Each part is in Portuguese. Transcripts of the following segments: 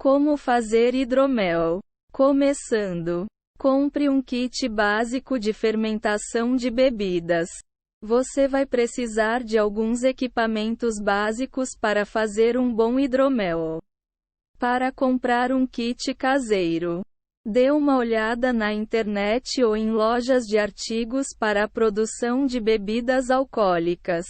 Como fazer hidromel? Começando. Compre um kit básico de fermentação de bebidas. Você vai precisar de alguns equipamentos básicos para fazer um bom hidromel. Para comprar um kit caseiro, dê uma olhada na internet ou em lojas de artigos para a produção de bebidas alcoólicas.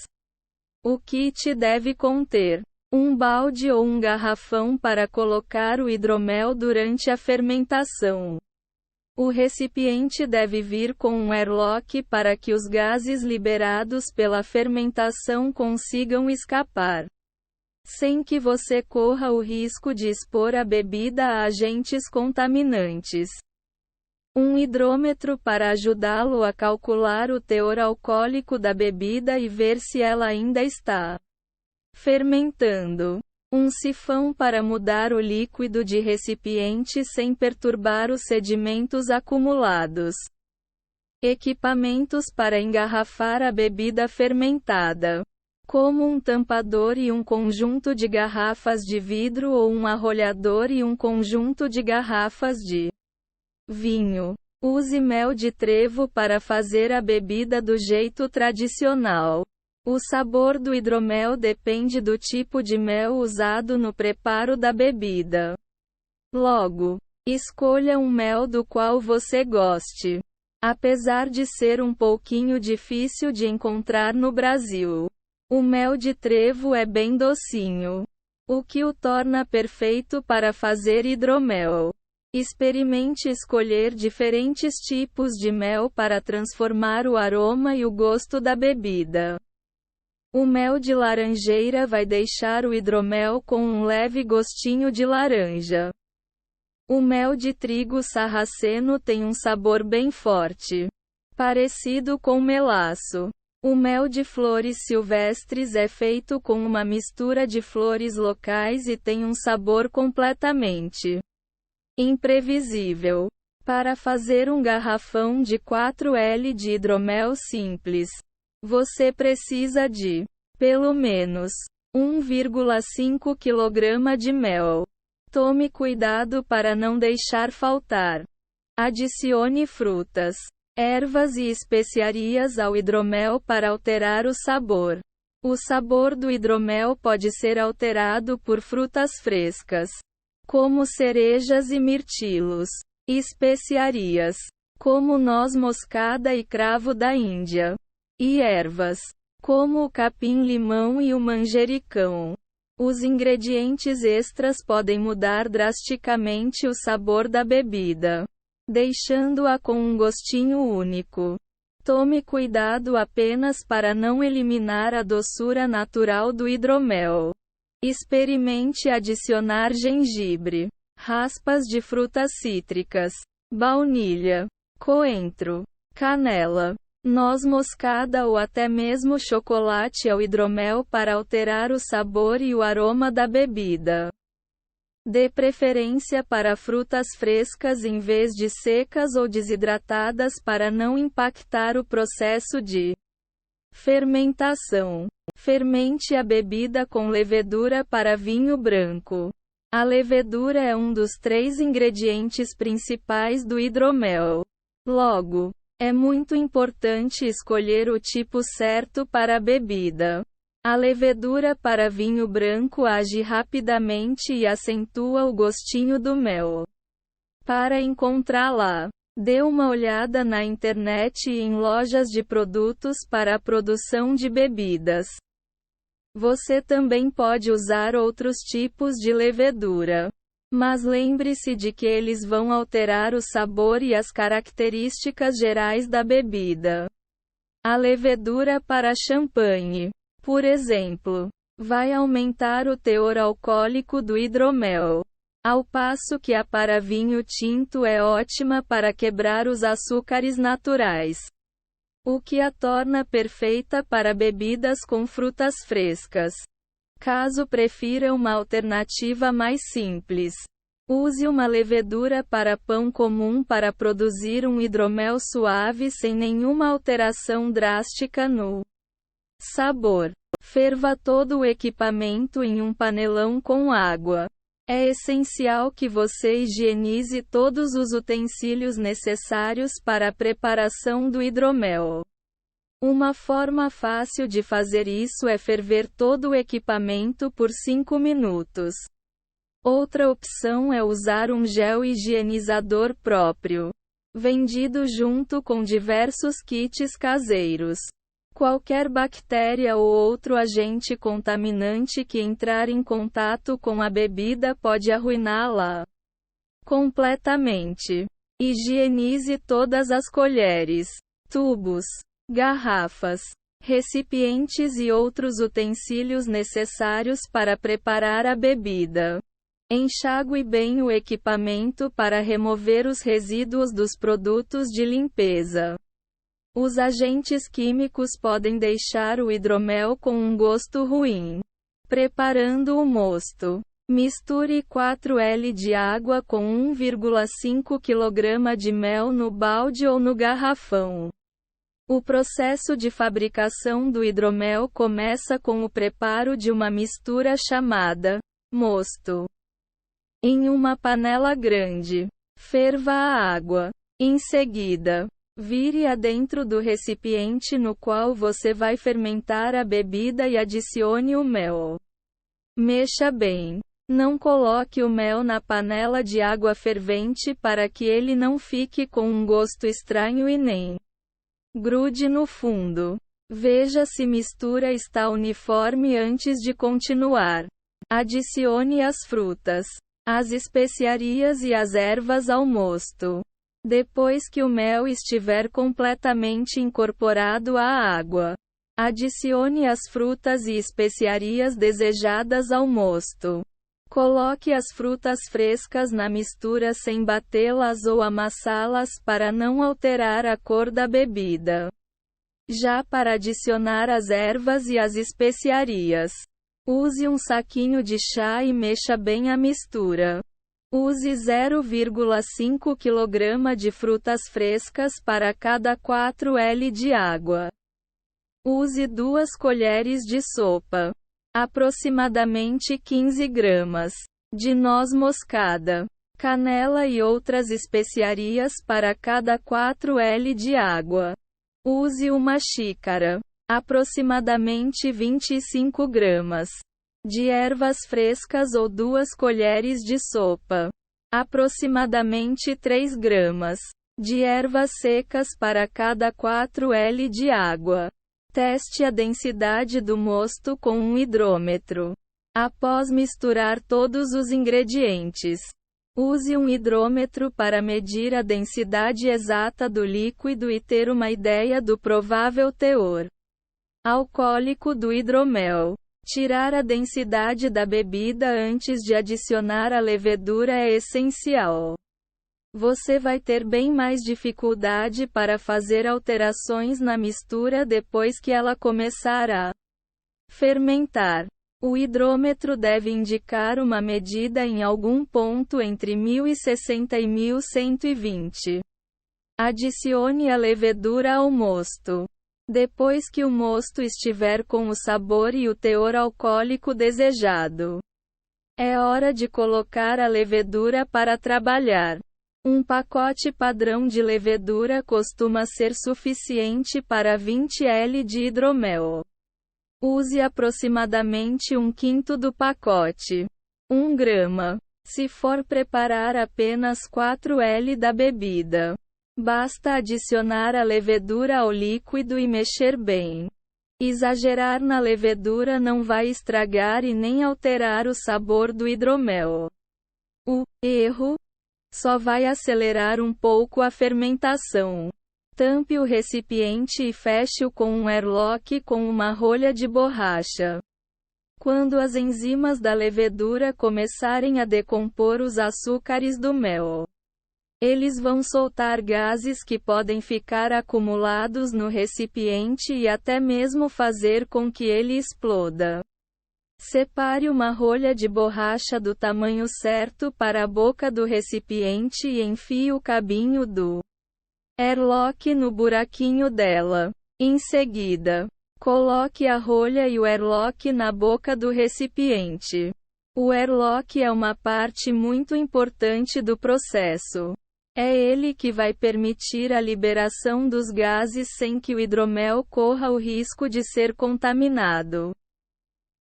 O kit deve conter um balde ou um garrafão para colocar o hidromel durante a fermentação. O recipiente deve vir com um airlock para que os gases liberados pela fermentação consigam escapar, sem que você corra o risco de expor a bebida a agentes contaminantes. Um hidrômetro para ajudá-lo a calcular o teor alcoólico da bebida e ver se ela ainda está fermentando. Um sifão para mudar o líquido de recipiente sem perturbar os sedimentos acumulados. Equipamentos para engarrafar a bebida fermentada, como um tampador e um conjunto de garrafas de vidro ou um arrolhador e um conjunto de garrafas de vinho. Use mel de trevo para fazer a bebida do jeito tradicional. O sabor do hidromel depende do tipo de mel usado no preparo da bebida. Logo, escolha um mel do qual você goste. Apesar de ser um pouquinho difícil de encontrar no Brasil, o mel de trevo é bem docinho, o que o torna perfeito para fazer hidromel. Experimente escolher diferentes tipos de mel para transformar o aroma e o gosto da bebida. O mel de laranjeira vai deixar o hidromel com um leve gostinho de laranja. O mel de trigo sarraceno tem um sabor bem forte, parecido com melaço. O mel de flores silvestres é feito com uma mistura de flores locais e tem um sabor completamente imprevisível. Para fazer um garrafão de 4L de hidromel simples, você precisa de, pelo menos, 1,5 kg de mel. Tome cuidado para não deixar faltar. Adicione frutas, ervas e especiarias ao hidromel para alterar o sabor. O sabor do hidromel pode ser alterado por frutas frescas, como cerejas e mirtilos. Especiarias, como noz moscada e cravo da Índia. E ervas, como o capim-limão e o manjericão. Os ingredientes extras podem mudar drasticamente o sabor da bebida, deixando-a com um gostinho único. Tome cuidado apenas para não eliminar a doçura natural do hidromel. Experimente adicionar gengibre, raspas de frutas cítricas, baunilha, coentro, canela, noz moscada ou até mesmo chocolate ao hidromel para alterar o sabor e o aroma da bebida. Dê preferência para frutas frescas em vez de secas ou desidratadas para não impactar o processo de fermentação. Fermente a bebida com levedura para vinho branco. A levedura é um dos 3 ingredientes principais do hidromel. Logo, é muito importante escolher o tipo certo para a bebida. A levedura para vinho branco age rapidamente e acentua o gostinho do mel. Para encontrá-la, dê uma olhada na internet e em lojas de produtos para a produção de bebidas. Você também pode usar outros tipos de levedura, mas lembre-se de que eles vão alterar o sabor e as características gerais da bebida. A levedura para champanhe, por exemplo, vai aumentar o teor alcoólico do hidromel, ao passo que a para vinho tinto é ótima para quebrar os açúcares naturais, o que a torna perfeita para bebidas com frutas frescas. Caso prefira uma alternativa mais simples, use uma levedura para pão comum para produzir um hidromel suave sem nenhuma alteração drástica no sabor. Ferva todo o equipamento em um panelão com água. É essencial que você higienize todos os utensílios necessários para a preparação do hidromel. Uma forma fácil de fazer isso é ferver todo o equipamento por 5 minutos. Outra opção é usar um gel higienizador próprio, vendido junto com diversos kits caseiros. Qualquer bactéria ou outro agente contaminante que entrar em contato com a bebida pode arruiná-la completamente. Higienize todas as colheres, tubos, garrafas, recipientes e outros utensílios necessários para preparar a bebida. Enxague bem o equipamento para remover os resíduos dos produtos de limpeza. Os agentes químicos podem deixar o hidromel com um gosto ruim. Preparando o mosto. Misture 4 ml de água com 1,5 kg de mel no balde ou no garrafão. O processo de fabricação do hidromel começa com o preparo de uma mistura chamada mosto. Em uma panela grande, ferva a água. Em seguida, vire-a dentro do recipiente no qual você vai fermentar a bebida e adicione o mel. Mexa bem. Não coloque o mel na panela de água fervente para que ele não fique com um gosto estranho e nem grude no fundo. Veja se mistura está uniforme antes de continuar. Adicione as frutas, as especiarias e as ervas ao mosto. Depois que o mel estiver completamente incorporado à água, adicione as frutas e especiarias desejadas ao mosto. Coloque as frutas frescas na mistura sem batê-las ou amassá-las para não alterar a cor da bebida. Já para adicionar as ervas e as especiarias, use um saquinho de chá e mexa bem a mistura. Use 0,5 kg de frutas frescas para cada 4 ml de água. Use 2 colheres de sopa, aproximadamente 15 gramas, de noz moscada, canela e outras especiarias para cada 4 ml de água. Use uma xícara, aproximadamente 25 gramas, de ervas frescas ou 2 colheres de sopa, aproximadamente 3 gramas, de ervas secas para cada 4 ml de água. Teste a densidade do mosto com um hidrômetro. Após misturar todos os ingredientes, use um hidrômetro para medir a densidade exata do líquido e ter uma ideia do provável teor alcoólico do hidromel. Tirar a densidade da bebida antes de adicionar a levedura é essencial. Você vai ter bem mais dificuldade para fazer alterações na mistura depois que ela começar a fermentar. O hidrômetro deve indicar uma medida em algum ponto entre 1060 e 1120. Adicione a levedura ao mosto. Depois que o mosto estiver com o sabor e o teor alcoólico desejado, é hora de colocar a levedura para trabalhar. Um pacote padrão de levedura costuma ser suficiente para 20 ml de hidromel. Use aproximadamente 1/5 do pacote. 1 grama. Se for preparar apenas 4 ml da bebida, basta adicionar a levedura ao líquido e mexer bem. Exagerar na levedura não vai estragar e nem alterar o sabor do hidromel. O erro só vai acelerar um pouco a fermentação. Tampe o recipiente e feche-o com um airlock com uma rolha de borracha. Quando as enzimas da levedura começarem a decompor os açúcares do mel, eles vão soltar gases que podem ficar acumulados no recipiente e até mesmo fazer com que ele exploda. Separe uma rolha de borracha do tamanho certo para a boca do recipiente e enfie o cabinho do airlock no buraquinho dela. Em seguida, coloque a rolha e o airlock na boca do recipiente. O airlock é uma parte muito importante do processo. É ele que vai permitir a liberação dos gases sem que o hidromel corra o risco de ser contaminado.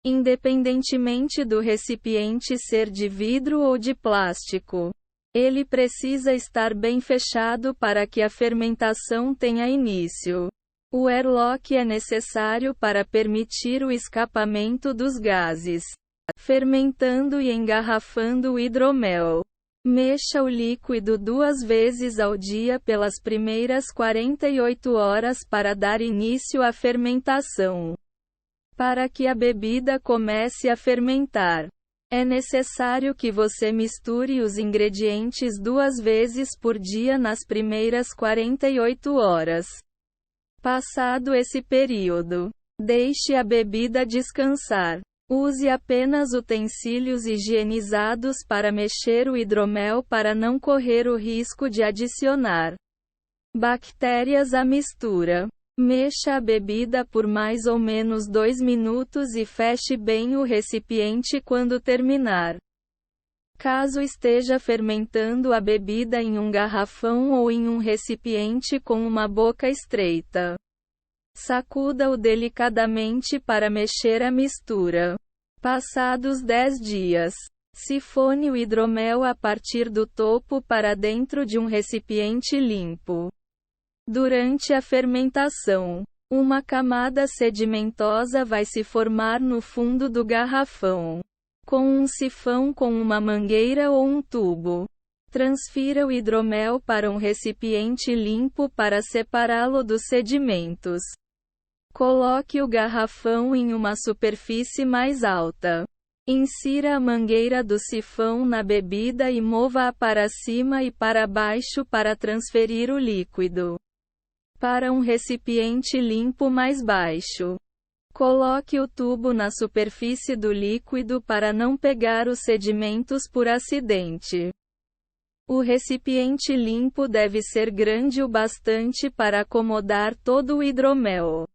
Independentemente do recipiente ser de vidro ou de plástico, ele precisa estar bem fechado para que a fermentação tenha início. O airlock é necessário para permitir o escapamento dos gases, fermentando e engarrafando o hidromel. Mexa o líquido 2 vezes ao dia pelas primeiras 48 horas para dar início à fermentação. Para que a bebida comece a fermentar, é necessário que você misture os ingredientes 2 vezes por dia nas primeiras 48 horas. Passado esse período, deixe a bebida descansar. Use apenas utensílios higienizados para mexer o hidromel para não correr o risco de adicionar bactérias à mistura. Mexa a bebida por mais ou menos 2 minutos e feche bem o recipiente quando terminar. Caso esteja fermentando a bebida em um garrafão ou em um recipiente com uma boca estreita, sacuda-o delicadamente para mexer a mistura. Passados 10 dias, sifone o hidromel a partir do topo para dentro de um recipiente limpo. Durante a fermentação, uma camada sedimentosa vai se formar no fundo do garrafão. Com um sifão com uma mangueira ou um tubo, transfira o hidromel para um recipiente limpo para separá-lo dos sedimentos. Coloque o garrafão em uma superfície mais alta. Insira a mangueira do sifão na bebida e mova-a para cima e para baixo para transferir o líquido para um recipiente limpo mais baixo. Coloque o tubo na superfície do líquido para não pegar os sedimentos por acidente. O recipiente limpo deve ser grande o bastante para acomodar todo o hidromel.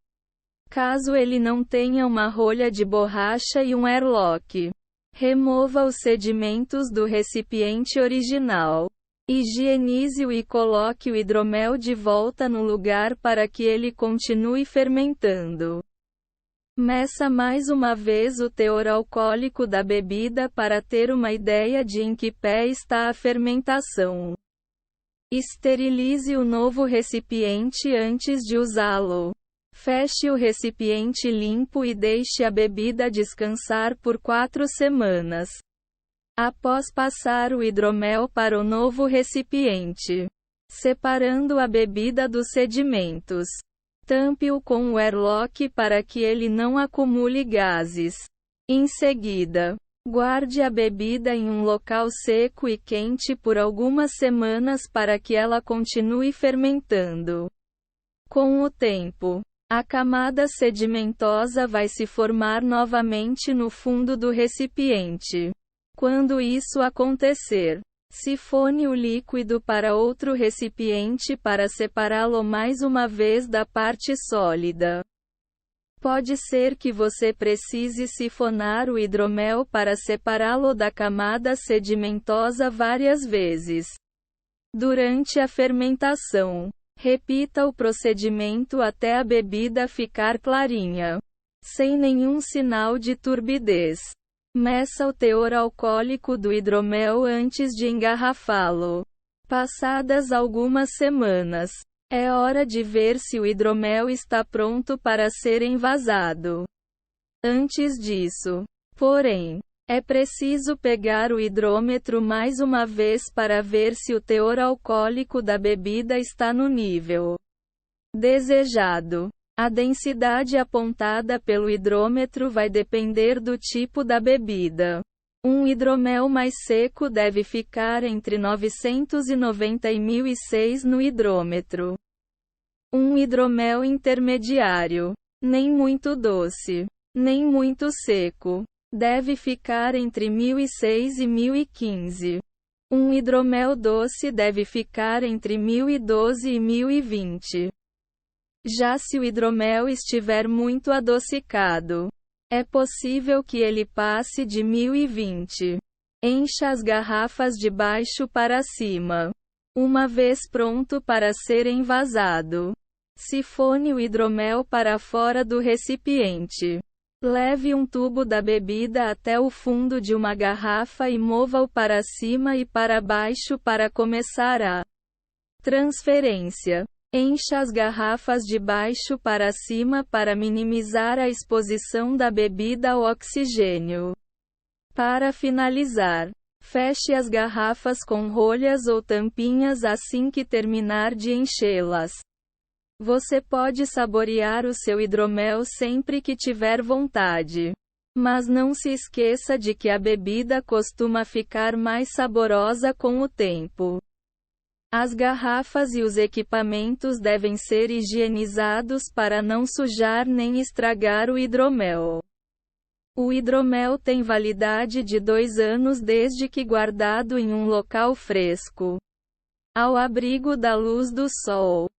Caso ele não tenha uma rolha de borracha e um airlock, remova os sedimentos do recipiente original. Higienize-o e coloque o hidromel de volta no lugar para que ele continue fermentando. Meça mais uma vez o teor alcoólico da bebida para ter uma ideia de em que pé está a fermentação. Esterilize o novo recipiente antes de usá-lo. Feche o recipiente limpo e deixe a bebida descansar por 4 semanas. Após passar o hidromel para o novo recipiente, separando a bebida dos sedimentos, tampe-o com o airlock para que ele não acumule gases. Em seguida, guarde a bebida em um local seco e quente por algumas semanas para que ela continue fermentando. Com o tempo, a camada sedimentosa vai se formar novamente no fundo do recipiente. Quando isso acontecer, sifone o líquido para outro recipiente para separá-lo mais uma vez da parte sólida. Pode ser que você precise sifonar o hidromel para separá-lo da camada sedimentosa várias vezes. Durante a fermentação, repita o procedimento até a bebida ficar clarinha, sem nenhum sinal de turbidez. Meça o teor alcoólico do hidromel antes de engarrafá-lo. Passadas algumas semanas, é hora de ver se o hidromel está pronto para ser envasado. Antes disso, porém, é preciso pegar o hidrômetro mais uma vez para ver se o teor alcoólico da bebida está no nível desejado. A densidade apontada pelo hidrômetro vai depender do tipo da bebida. Um hidromel mais seco deve ficar entre 990 e 1006 no hidrômetro. Um hidromel intermediário, nem muito doce, nem muito seco, deve ficar entre 1006 e 1015. Um hidromel doce deve ficar entre 1012 e 1020. Já se o hidromel estiver muito adocicado, É possível que ele passe de 1020. Encha as garrafas de baixo para cima. Uma vez pronto para ser envasado, sifone o hidromel para fora do recipiente. Leve um tubo da bebida até o fundo de uma garrafa e mova-o para cima e para baixo para começar a transferência. Encha as garrafas de baixo para cima para minimizar a exposição da bebida ao oxigênio. Para finalizar, feche as garrafas com rolhas ou tampinhas assim que terminar de enchê-las. Você pode saborear o seu hidromel sempre que tiver vontade. Mas não se esqueça de que a bebida costuma ficar mais saborosa com o tempo. As garrafas e os equipamentos devem ser higienizados para não sujar nem estragar o hidromel. O hidromel tem validade de 2 anos desde que guardado em um local fresco, ao abrigo da luz do sol.